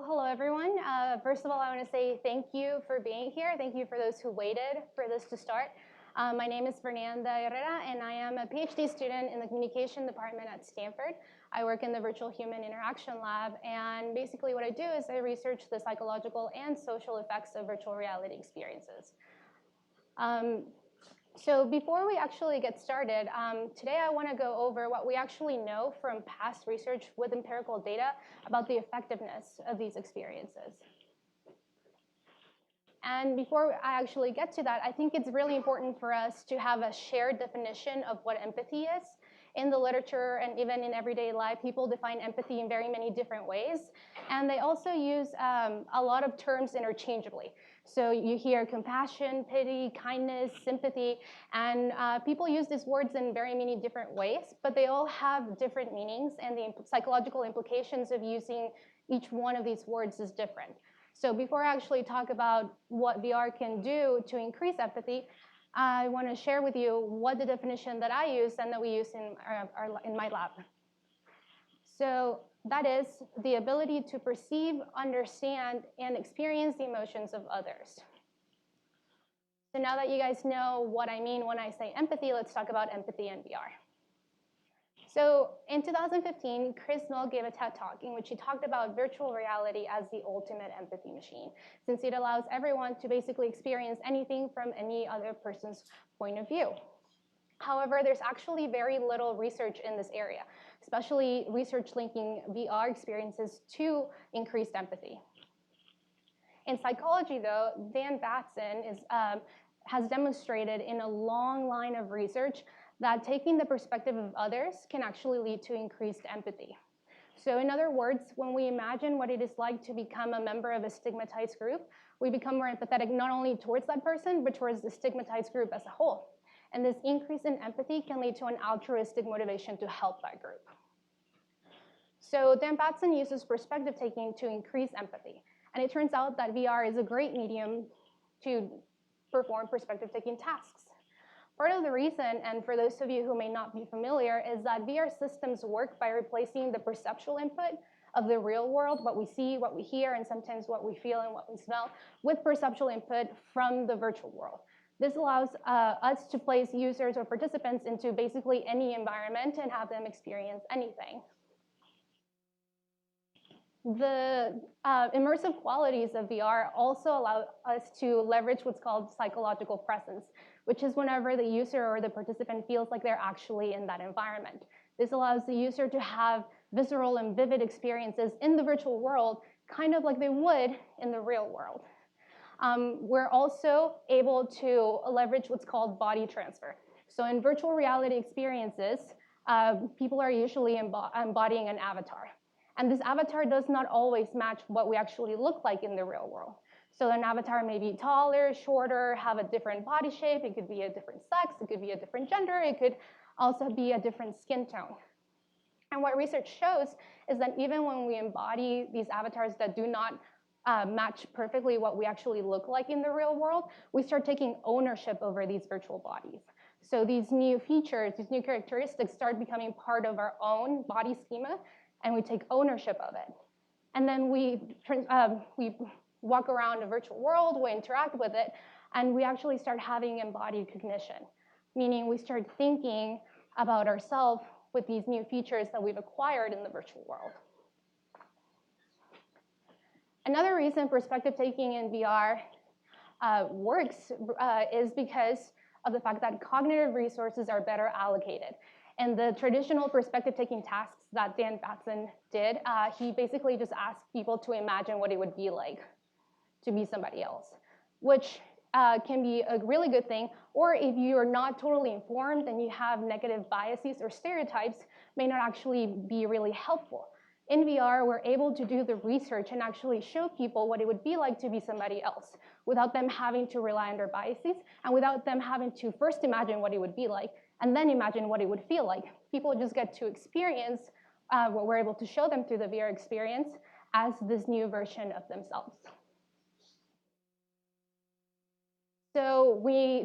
Well, hello everyone. First of all, I want to say thank you for being here. Thank you for those who waited for this to start. My name is Fernanda Herrera, and I am a PhD student in the communication department at Stanford. I work in the virtual human interaction lab, and basically what I do is I research the psychological and social effects of virtual reality experiences. So before we actually get started, today I want to go over what we actually know from past research with empirical data about the effectiveness of these experiences. And before I actually get to that, I think it's really important for us to have a shared definition of what empathy is. In the literature and even in everyday life, people define empathy in very many different ways. And they also use a lot of terms interchangeably. So you hear compassion, pity, kindness, sympathy, and people use these words in very many different ways, but they all have different meanings, and the psychological implications of using each one of these words is different. So before I actually talk about what VR can do to increase empathy, I want to share with you what the definition that I use and that we use in my lab. So that is the ability to perceive, understand, and experience the emotions of others. So now that you guys know what I mean when I say empathy, let's talk about empathy in VR. So in 2015, Chris Mill gave a TED Talk in which he talked about virtual reality as the ultimate empathy machine, since it allows everyone to basically experience anything from any other person's point of view. However, there's actually very little research in this area, especially research linking VR experiences to increased empathy. In psychology, though, Dan Batson has demonstrated in a long line of research that taking the perspective of others can actually lead to increased empathy. So in other words, when we imagine what it is like to become a member of a stigmatized group, we become more empathetic not only towards that person, but towards the stigmatized group as a whole. And this increase in empathy can lead to an altruistic motivation to help that group. So Dan Batson uses perspective taking to increase empathy. And it turns out that VR is a great medium to perform perspective taking tasks. Part of the reason, and for those of you who may not be familiar, is that VR systems work by replacing the perceptual input of the real world, what we see, what we hear, and sometimes what we feel and what we smell, with perceptual input from the virtual world. This allows us to place users or participants into basically any environment and have them experience anything. The immersive qualities of VR also allow us to leverage what's called psychological presence, which is whenever the user or the participant feels like they're actually in that environment. This allows the user to have visceral and vivid experiences in the virtual world, kind of like they would in the real world. We're also able to leverage what's called body transfer. So in virtual reality experiences, people are usually embodying an avatar. And this avatar does not always match what we actually look like in the real world. So an avatar may be taller, shorter, have a different body shape. It could be a different sex. It could be a different gender. It could also be a different skin tone. And what research shows is that even when we embody these avatars that do not match perfectly what we actually look like in the real world, we start taking ownership over these virtual bodies. So these new features, these new characteristics start becoming part of our own body schema, and we take ownership of it. And then we walk around a virtual world, we interact with it, and we actually start having embodied cognition, meaning we start thinking about ourselves with these new features that we've acquired in the virtual world. Another reason perspective taking in VR works is because of the fact that cognitive resources are better allocated. And the traditional perspective-taking tasks that Dan Batson did, he basically just asked people to imagine what it would be like to be somebody else, which can be a really good thing, or if you are not totally informed and you have negative biases or stereotypes, may not actually be really helpful. In VR, we're able to do the research and actually show people what it would be like to be somebody else without them having to rely on their biases and without them having to first imagine what it would be like and then imagine what it would feel like. People just get to experience what we're able to show them through the VR experience as this new version of themselves. So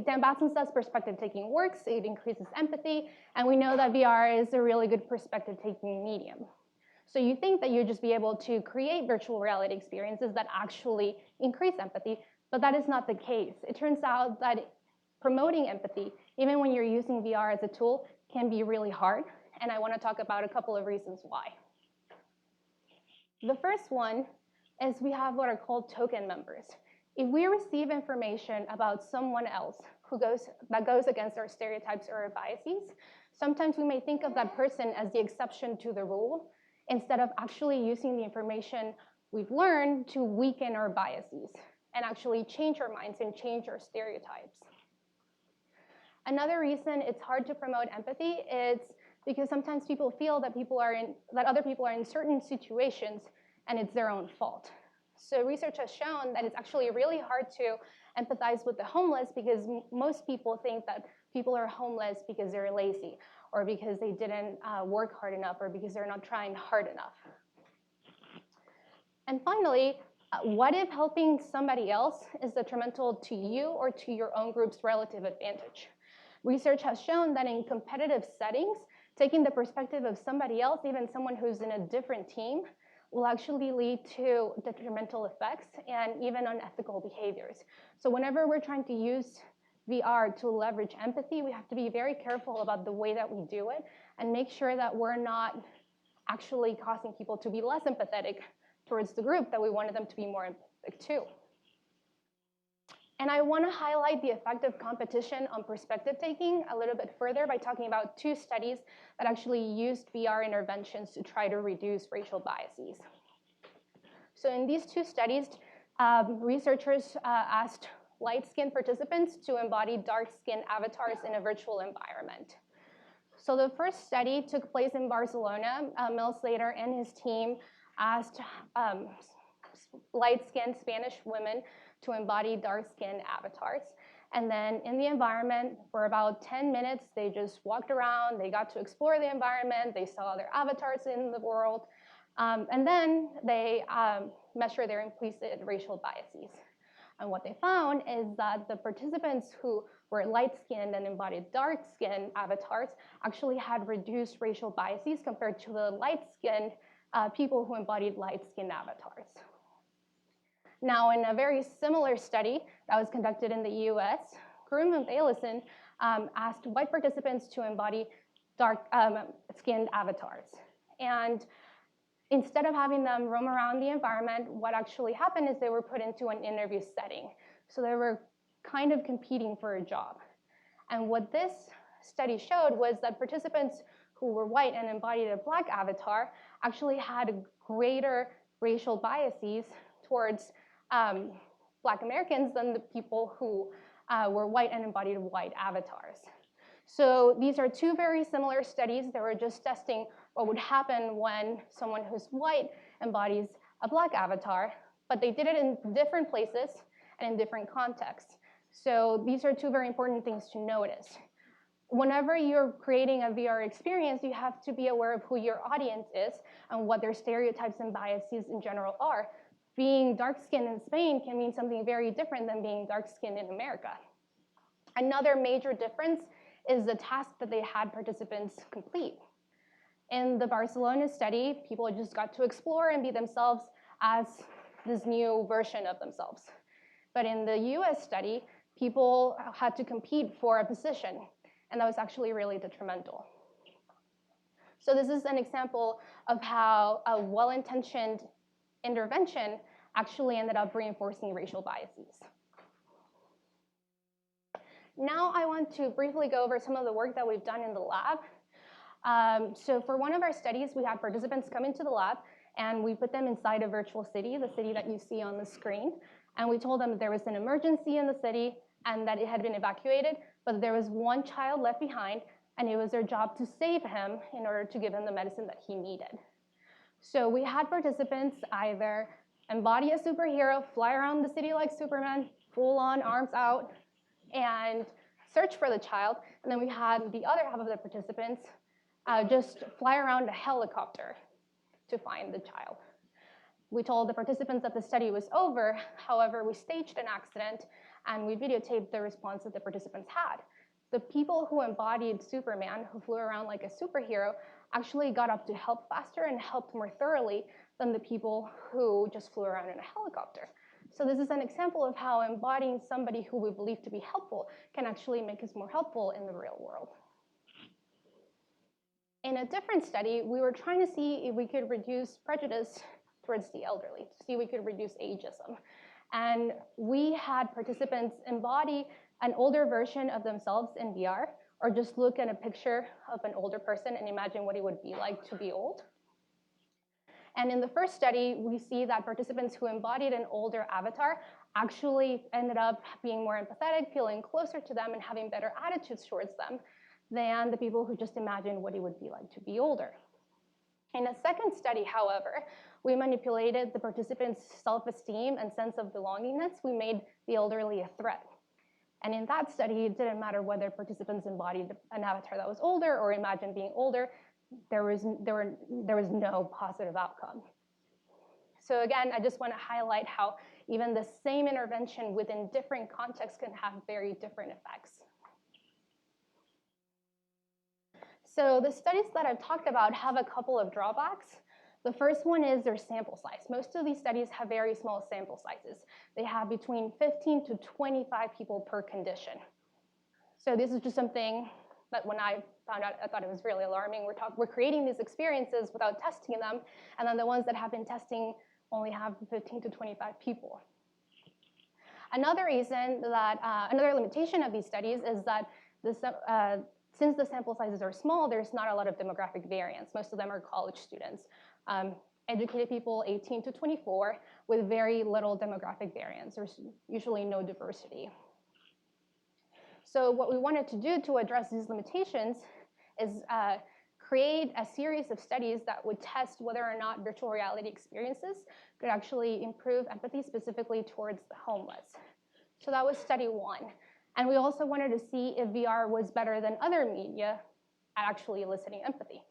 Dan Batson says perspective taking works, it increases empathy, and we know that VR is a really good perspective taking medium. So you think that you'd just be able to create virtual reality experiences that actually increase empathy, but that is not the case. It turns out that promoting empathy, even when you're using VR as a tool, can be really hard, and I want to talk about a couple of reasons why. The first one is we have what are called token members. If we receive information about someone else that goes against our stereotypes or our biases, sometimes we may think of that person as the exception to the rule, instead of actually using the information we've learned to weaken our biases and actually change our minds and change our stereotypes. Another reason it's hard to promote empathy is because sometimes people feel that other people are in certain situations and it's their own fault. So research has shown that it's actually really hard to empathize with the homeless because most people think that people are homeless because they're lazy or because they didn't work hard enough or because they're not trying hard enough. And finally, what if helping somebody else is detrimental to you or to your own group's relative advantage? Research has shown that in competitive settings, taking the perspective of somebody else, even someone who's in a different team, will actually lead to detrimental effects and even unethical behaviors. So whenever we're trying to use VR to leverage empathy, we have to be very careful about the way that we do it and make sure that we're not actually causing people to be less empathetic towards the group that we wanted them to be more empathetic to. And I want to highlight the effect of competition on perspective taking a little bit further by talking about two studies that actually used VR interventions to try to reduce racial biases. So in these two studies, researchers asked light-skinned participants to embody dark-skinned avatars in a virtual environment. So the first study took place in Barcelona. Mel Slater and his team asked light-skinned Spanish women to embody dark-skinned avatars. And then in the environment, for about 10 minutes, they just walked around, they got to explore the environment, they saw their avatars in the world, and then they measured their implicit racial biases. And what they found is that the participants who were light-skinned and embodied dark-skinned avatars actually had reduced racial biases compared to the light-skinned people who embodied light-skinned avatars. Now, in a very similar study that was conducted in the US, Groom and Bailison asked white participants to embody dark-skinned avatars. And instead of having them roam around the environment, what actually happened is they were put into an interview setting. So they were kind of competing for a job. And what this study showed was that participants who were white and embodied a black avatar actually had greater racial biases towards Black Americans than the people who were white and embodied white avatars. So these are two very similar studies that were just testing what would happen when someone who's white embodies a black avatar, but they did it in different places and in different contexts. So these are two very important things to notice. Whenever you're creating a VR experience, you have to be aware of who your audience is and what their stereotypes and biases in general are. Being dark-skinned in Spain can mean something very different than being dark-skinned in America. Another major difference is the task that they had participants complete. In the Barcelona study, people just got to explore and be themselves as this new version of themselves. But in the US study, people had to compete for a position, and that was actually really detrimental. So this is an example of how a well-intentioned intervention actually ended up reinforcing racial biases. Now I want to briefly go over some of the work that we've done in the lab. So for one of our studies, we had participants come into the lab and we put them inside a virtual city, the city that you see on the screen. And we told them that there was an emergency in the city and that it had been evacuated, but there was one child left behind and it was their job to save him in order to give him the medicine that he needed. So we had participants either embody a superhero, fly around the city like Superman, full on arms out, and search for the child. And then we had the other half of the participants just fly around a helicopter to find the child. We told the participants that the study was over. However, we staged an accident and we videotaped the response that the participants had. The people who embodied Superman, who flew around like a superhero, actually got up to help faster and helped more thoroughly than the people who just flew around in a helicopter. So this is an example of how embodying somebody who we believe to be helpful can actually make us more helpful in the real world. In a different study, we were trying to see if we could reduce prejudice towards the elderly, to see if we could reduce ageism. And we had participants embody an older version of themselves in VR, or just look at a picture of an older person and imagine what it would be like to be old. And in the first study, we see that participants who embodied an older avatar actually ended up being more empathetic, feeling closer to them, and having better attitudes towards them than the people who just imagined what it would be like to be older. In a second study, however, we manipulated the participants' self-esteem and sense of belongingness. We made the elderly a threat. And in that study, it didn't matter whether participants embodied an avatar that was older or imagined being older, there was no positive outcome. So again, I just want to highlight how even the same intervention within different contexts can have very different effects. So the studies that I've talked about have a couple of drawbacks. The first one is their sample size. Most of these studies have very small sample sizes. They have between 15 to 25 people per condition. So this is just something that when I found out, I thought it was really alarming. We're creating these experiences without testing them, and then the ones that have been testing only have 15 to 25 people. Another reason that, another limitation of these studies is that since the sample sizes are small, there's not a lot of demographic variance. Most of them are college students. Educated people 18 to 24 with very little demographic variance. There's usually no diversity. So what we wanted to do to address these limitations is create a series of studies that would test whether or not virtual reality experiences could actually improve empathy specifically towards the homeless. So that was study one. And we also wanted to see if VR was better than other media at actually eliciting empathy.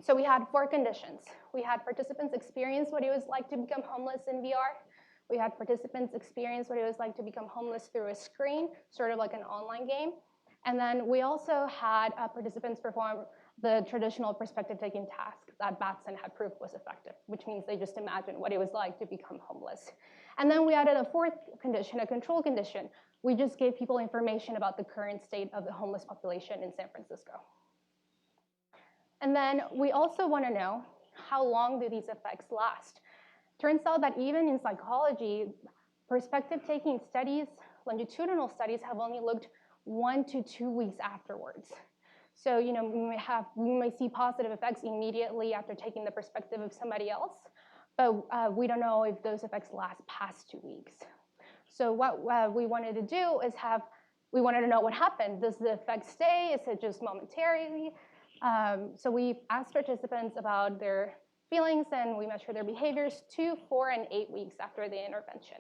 So we had 4 conditions. We had participants experience what it was like to become homeless in VR. We had participants experience what it was like to become homeless through a screen, sort of like an online game. And then we also had participants perform the traditional perspective-taking task that Batson had proved was effective, which means they just imagined what it was like to become homeless. And then we added a 4th condition, a control condition. We just gave people information about the current state of the homeless population in San Francisco. And then we also want to know how long do these effects last? Turns out that even in psychology, perspective-taking studies, longitudinal studies have only looked 1 to 2 weeks afterwards. So, you know, we may see positive effects immediately after taking the perspective of somebody else, but we don't know if those effects last past 2 weeks. So what we wanted to do is we wanted to know what happened. Does the effect stay? Is it just momentary? So we asked participants about their feelings and we measured their behaviors 2, 4, and 8 weeks after the intervention.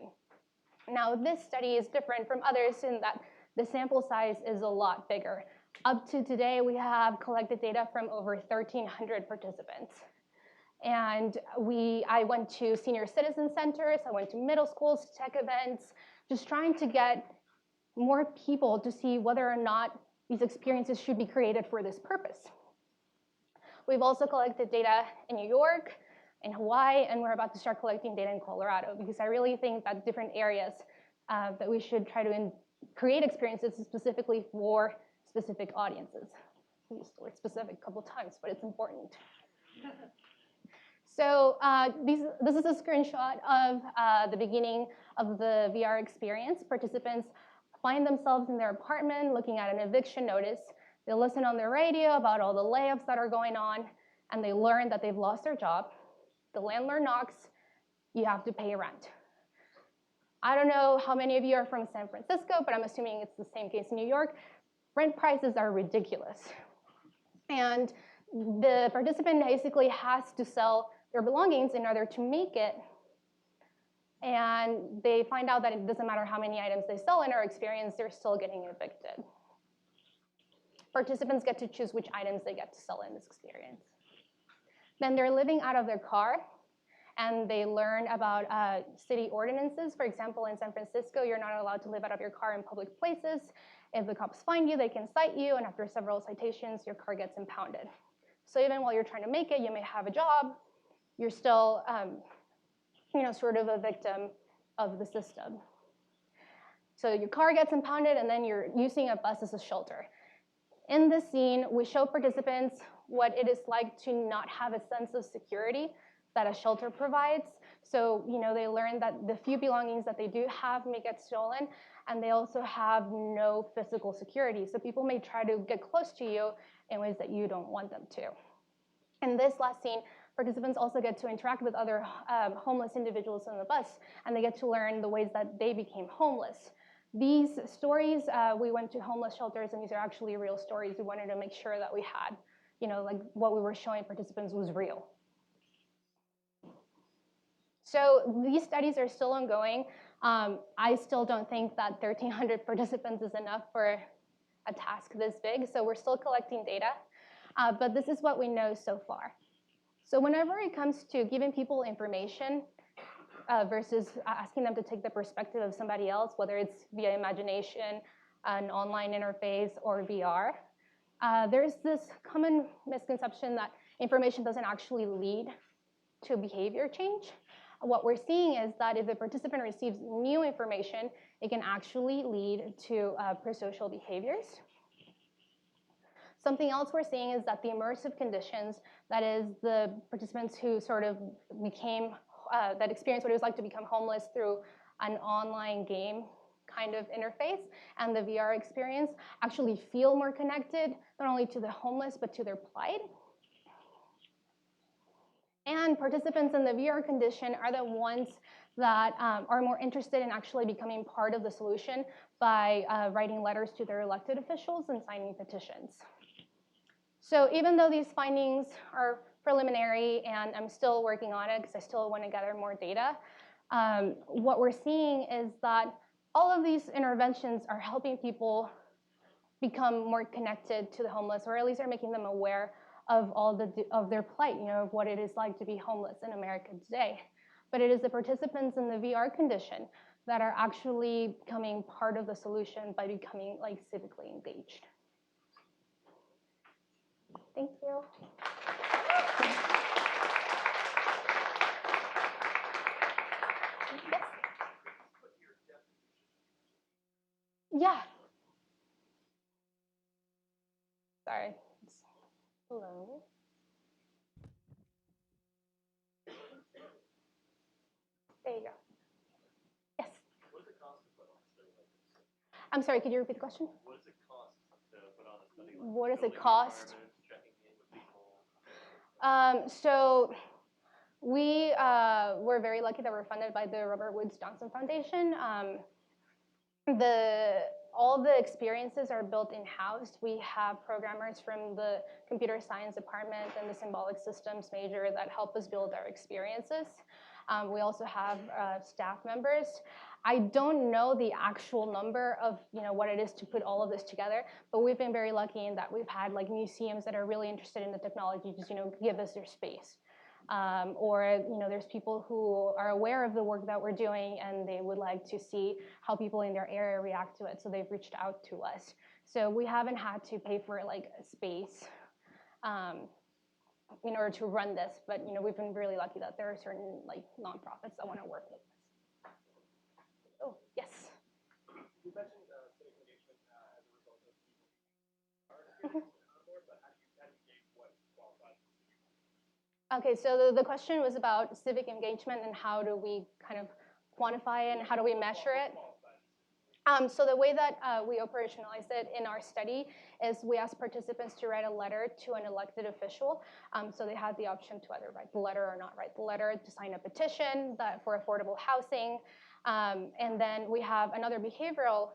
Now this study is different from others in that the sample size is a lot bigger. Up to today, we have collected data from over 1,300 participants. And I went to senior citizen centers, I went to middle schools, tech events, just trying to get more people to see whether or not these experiences should be created for this purpose. We've also collected data in New York, in Hawaii, and we're about to start collecting data in Colorado because I really think that different areas that we should try to create experiences specifically for specific audiences. I used the word specific a couple times, but it's important. So this is a screenshot of the beginning of the VR experience. Participants find themselves in their apartment looking at an eviction notice. They listen on their radio about all the layoffs that are going on, and they learn that they've lost their job. The landlord knocks, you have to pay rent. I don't know how many of you are from San Francisco, but I'm assuming it's the same case in New York. Rent prices are ridiculous. And the participant basically has to sell their belongings in order to make it. And they find out that it doesn't matter how many items they sell in our experience, they're still getting evicted. Participants get to choose which items they get to sell in this experience. Then they're living out of their car, and they learn about city ordinances. For example, in San Francisco, you're not allowed to live out of your car in public places, If the cops find you, they can cite you, and after several citations, your car gets impounded. So even while you're trying to make it, you may have a job, you're still sort of a victim of the system. So your car gets impounded, and then you're using a bus as a shelter. In this scene, we show participants what it is like to not have a sense of security that a shelter provides. So they learn that the few belongings that they do have may get stolen, and they also have no physical security. So people may try to get close to you in ways that you don't want them to. In this last scene, participants also get to interact with other homeless individuals on the bus, and they get to learn the ways that they became homeless. These stories, we went to homeless shelters, and these are actually real stories. We wanted to make sure that we had, like what we were showing participants was real. So these studies are still ongoing. I still don't think that 1,300 participants is enough for a task this big, so we're still collecting data. But this is what we know so far. So whenever it comes to giving people information versus asking them to take the perspective of somebody else, whether it's via imagination, an online interface, or VR, there's this common misconception that information doesn't actually lead to behavior change. What we're seeing is that if the participant receives new information, it can actually lead to prosocial behaviors. Something else we're seeing is that the immersive conditions, that is the participants who sort of became, that experienced what it was like to become homeless through an online game kind of interface, and the VR experience actually feel more connected, not only to the homeless, but to their plight. And participants in the VR condition are the ones that are more interested in actually becoming part of the solution by writing letters to their elected officials and signing petitions. So even though these findings are preliminary, and I'm still working on it because I still want to gather more data, what we're seeing is that all of these interventions are helping people become more connected to the homeless, or at least are making them aware of of their plight, of what it is like to be homeless in America today. But it is the participants in the VR condition that are actually becoming part of the solution by becoming like civically engaged. Thank you. Yes. Yeah. Sorry. Hello. There you go. Yes. What is the cost to put on a study like this? I'm sorry, could you repeat the question? What does it cost to put on a study like this? What does it cost? Checking in with people? So we were very lucky that we're funded by the Robert Woods Johnson Foundation. All the experiences are built in-house. We have programmers from the computer science department and the symbolic systems major that help us build our experiences. We also have staff members. I don't know the actual number of what it is to put all of this together, but we've been very lucky in that we've had like museums that are really interested in the technology, just give us their space. Or there's people who are aware of the work that we're doing, and they would like to see how people in their area react to it, so they've reached out to us. So we haven't had to pay for like a space in order to run this, but we've been really lucky that there are certain like nonprofits that want to work with us. Oh, yes. You mentioned civic engagement as a result of people on board, but how do you gauge what qualifies? Okay, so the question was about civic engagement and how do we kind of quantify it and how do we measure it? So the way that we operationalize it in our study is we ask participants to write a letter to an elected official. So they have the option to either write the letter or not write the letter, to sign a petition for affordable housing. And then we have another behavioral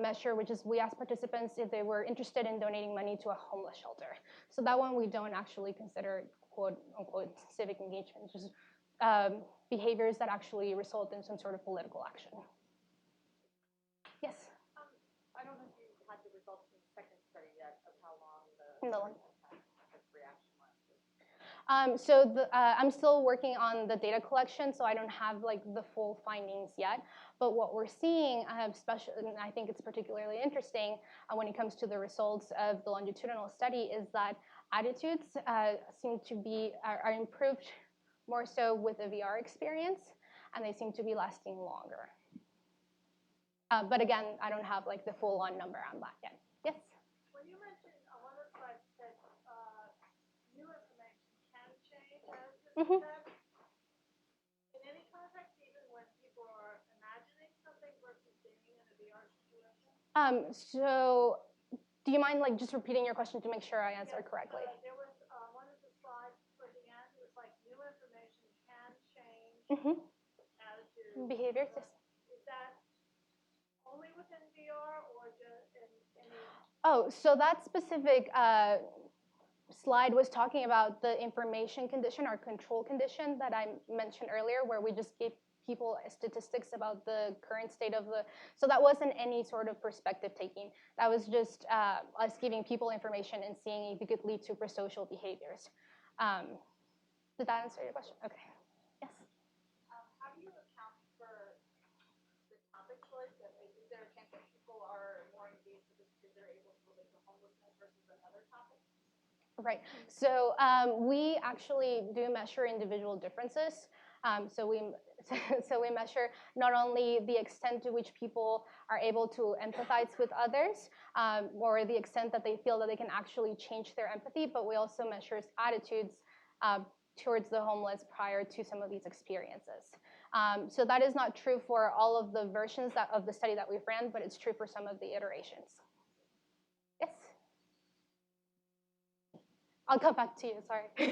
measure, which is we ask participants if they were interested in donating money to a homeless shelter. So that one we don't actually consider quote unquote civic engagement, just behaviors that actually result in some sort of political action. Yes? I don't know if you had the results from the second study yet of how long the reaction lasted. So I'm still working on the data collection, so I don't have like the full findings yet. But what we're seeing, especially, and I think it's particularly interesting when it comes to the results of the longitudinal study, is that attitudes seem to be are improved more so with the VR experience, and they seem to be lasting longer. But again, I don't have like the full-on number on that yet. Yes? When you mentioned on one of the slides that new information can change as it affects, in any context, even when people are imagining something versus being in a VR situation? So do you mind like just repeating your question to make sure I answer correctly? There was one of the slides toward the end, it was like new information can change attitude. Behaviors, yes. Is that only within VR or just in any? Oh, so that specific slide was talking about the information condition or control condition that I mentioned earlier, where we just gave people statistics about the current state of the, so that wasn't any sort of perspective taking. That was just us giving people information and seeing if it could lead to prosocial behaviors. Did that answer your question? Okay. Yes. How do you account for the topic choice? Is there a chance that people are more engaged with this because they're able to relate to homelessness versus another topic? Right. So we actually do measure individual differences. So we measure not only the extent to which people are able to empathize with others, or the extent that they feel that they can actually change their empathy, but we also measure attitudes towards the homeless prior to some of these experiences. So that is not true for all of the versions of the study that we've ran, but it's true for some of the iterations. Yes? I'll come back to you, sorry. I know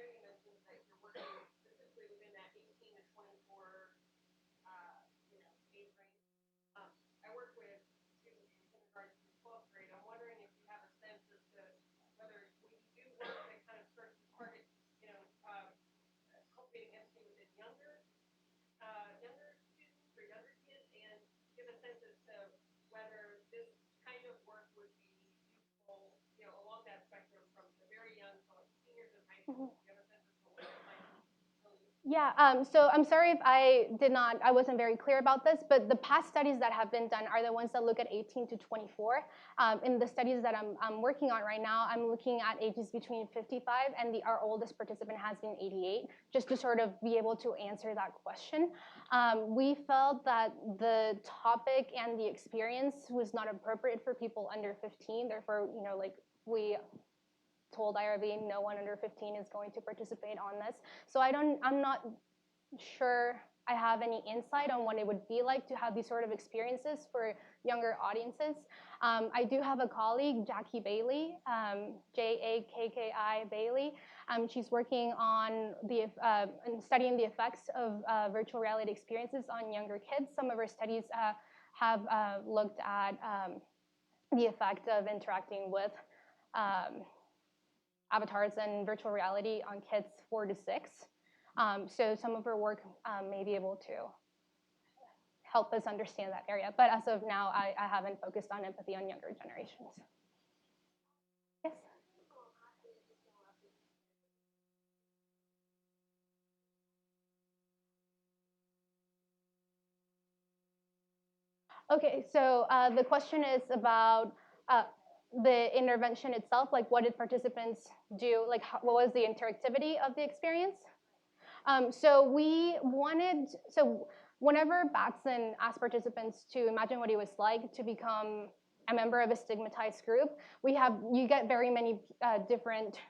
you mentioned that you're working specifically within that 18 to 24 age range. I work with students from kindergarten through 12th grade. I'm wondering if you have a sense as to whether when you do work that kind of starts to target, cultivating empathy within younger students or younger kids, and give a sense as to whether this kind of work would be useful, along that spectrum from the very young to like seniors in high school. Do you have a sense as to what that might be? Yeah, so I'm sorry if I wasn't very clear about this, but the past studies that have been done are the ones that look at 18 to 24. In the studies that I'm working on right now, I'm looking at ages between 55 and our oldest participant has been 88, just to sort of be able to answer that question. We felt that the topic and the experience was not appropriate for people under 15, therefore, we told IRB no one under 15 is going to participate on this. So I'm not sure I have any insight on what it would be like to have these sort of experiences for younger audiences. I do have a colleague, Jackie Bailey, Jakki Bailey. She's working on studying the effects of virtual reality experiences on younger kids. Some of her studies have looked at the effect of interacting with avatars and virtual reality on kids 4 to 6. So some of her work may be able to help us understand that area. But as of now, I haven't focused on empathy on younger generations. Yes? Okay, so the question is about the intervention itself, like what did participants do, like what was the interactivity of the experience? So whenever Batson asked participants to imagine what it was like to become a member of a stigmatized group, you get very many different,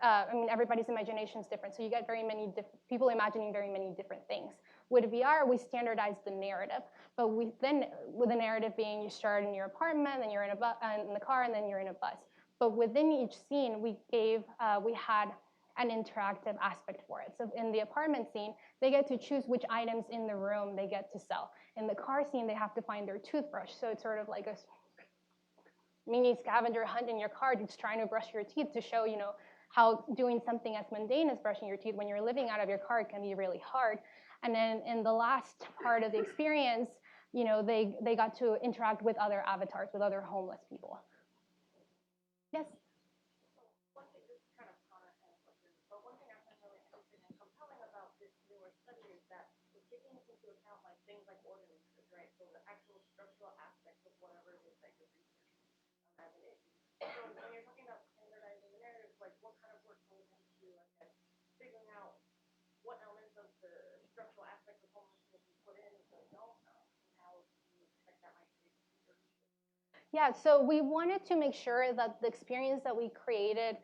everybody's imagination is different, so you get very many people imagining very many different things. With VR, we standardized the narrative, but with the narrative being you start in your apartment, then you're in the car, and then you're in a bus. But within each scene, we had an interactive aspect for it. So in the apartment scene, they get to choose which items in the room they get to sell. In the car scene, they have to find their toothbrush. So it's sort of like a mini scavenger hunt in your car, just trying to brush your teeth to show, how doing something as mundane as brushing your teeth when you're living out of your car can be really hard. And then in the last part of the experience, they got to interact with other avatars, with other homeless people. Yes? One thing, this is kind of counter but one thing I find really interesting and compelling about this newer study is that it's taking into account like ordinances, right? So the actual structural aspects of whatever it is that you're researching as an issue. So when you're talking about standardizing the narratives, like what kind of work goes into, I guess, figuring out what elements of the structural aspects of homelessness you put in so we don't know, and how you expect that might create future research? Yeah, so we wanted to make sure that the experience that we created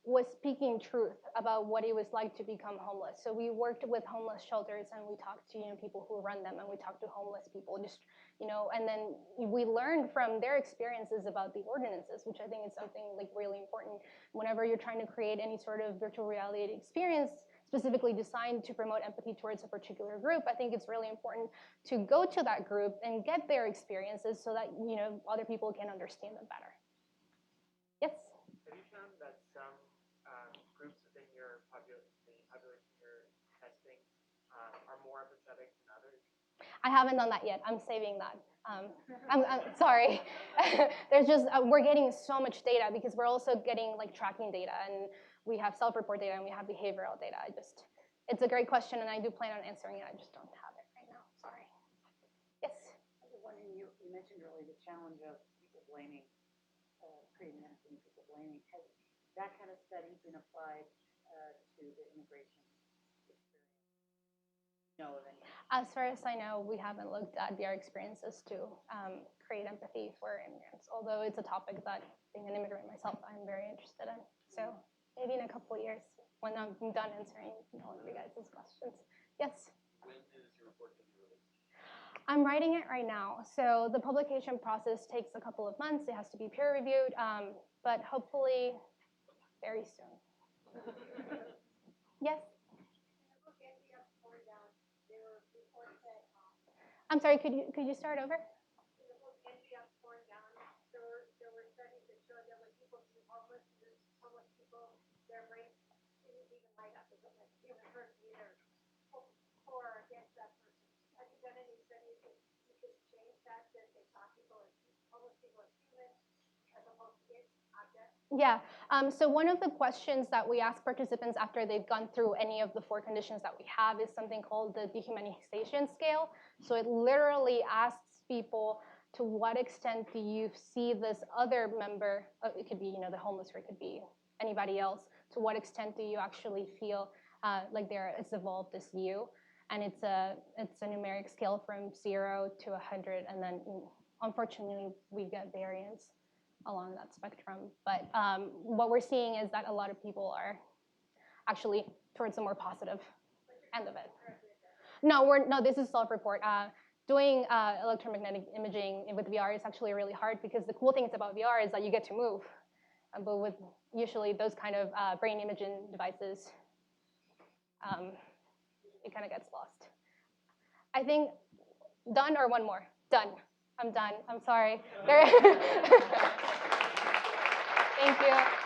was speaking truth about what it was like to become homeless. So we worked with homeless shelters and we talked to people who run them, and we talked to homeless people, just and then we learned from their experiences about the ordinances, which I think is something like really important whenever you're trying to create any sort of virtual reality experience specifically designed to promote empathy towards a particular group. I think it's really important to go to that group and get their experiences so that other people can understand them better. Yes? Have you found that some groups within your population you're testing are more empathetic than others? I haven't done that yet. I'm saving that. I'm sorry. There's just we're getting so much data because we're also getting like tracking data, and we have self-report data and we have behavioral data. It's a great question, and I do plan on answering it. I just don't have it right now. Sorry. Yes. I was wondering, you mentioned earlier the challenge of people blaming, creating empathy and people blaming. Has that kind of study been applied to the immigration experience? No, of any. As far as I know, we haven't looked at their experiences to create empathy for immigrants, although it's a topic that, being an immigrant myself, I'm very interested in. So maybe in a couple of years, when I'm done answering all of you guys' questions. Yes? When is your report to be released? I'm writing it right now. So the publication process takes a couple of months. It has to be peer-reviewed, but hopefully very soon. Yes? I'm sorry, could you start over? In the book, Ending Up Torn Down, there were studies that showed that when people see homeless people, their brains didn't even light up. It was like a human person, either for or against that person. Have you done any studies that you could change that they saw homeless people as humans as opposed to objects? Yeah. So one of the questions that we ask participants after they've gone through any of the 4 conditions that we have is something called the dehumanization scale. So it literally asks people, to what extent do you see this other member, it could be the homeless, or it could be anybody else, to what extent do you actually feel like they're as evolved as you? And it's a numeric scale from 0 to 100, and then unfortunately we get variance along that spectrum. But what we're seeing is that a lot of people are actually towards the more positive end of it. No, this is self-report. Doing electromagnetic imaging with VR is actually really hard, because the cool things about VR is that you get to move. But with usually those kind of brain imaging devices, it kind of gets lost. I think done, or one more? Done. I'm done. I'm sorry. Thank you.